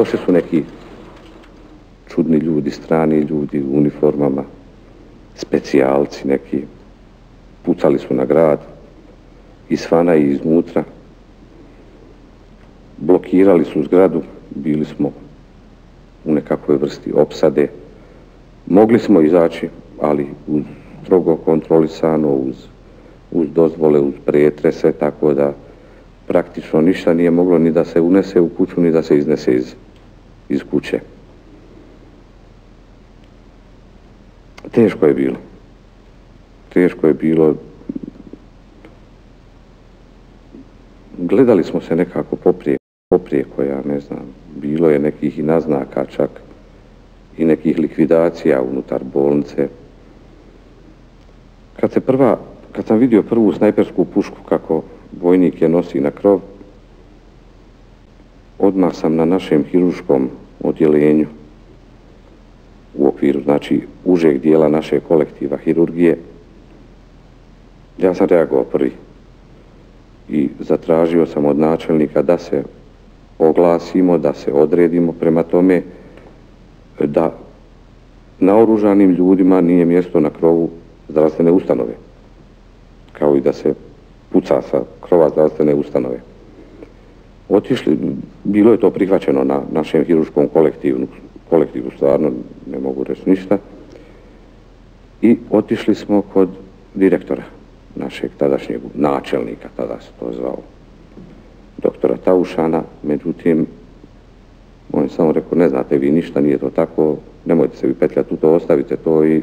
došli su neki čudni ljudi, strani ljudi u uniformama, specijalci neki, pucali su na grad, izvana i iznutra, blokirali su zgradu, bili smo u nekakvoj vrsti opsade. Mogli smo izaći, ali uz strogo kontrolisano, uz dozvole, uz pretrese, tako da praktično ništa nije moglo ni da se unese u kuću, ni da se iznese iz kuće. Teško je bilo. Teško je bilo. Gledali smo se nekako poprijeko, ja ne znam. Bilo je nekih i naznaka čak i nekih likvidacija unutar bolnice. Kad sam vidio prvu snajpersku pušku kako vojnik je nosi na krov, odmah sam na našem hirurškom odjeljenju u okviru, znači, užeg dijela našeg kolektiva hirurgije, ja sam reagovao prvi i zatražio sam od načelnika da se oglasimo, da se odredimo prema tome da naoružanim ljudima nije mjesto na krovu zdravstvene ustanove, kao i da se puca sa krova zdravstvene ustanove. Otišli, bilo je to prihvaćeno na našem hirurškom kolektivu, stvarno ne mogu reći ništa, i otišli smo kod direktora, našeg tadašnjeg načelnika, tada se to zvao, doktora Taušana. Međutim, on je samo rekao, ne znate vi ništa, nije to tako, nemojte se vi petljati u to, ostavite to i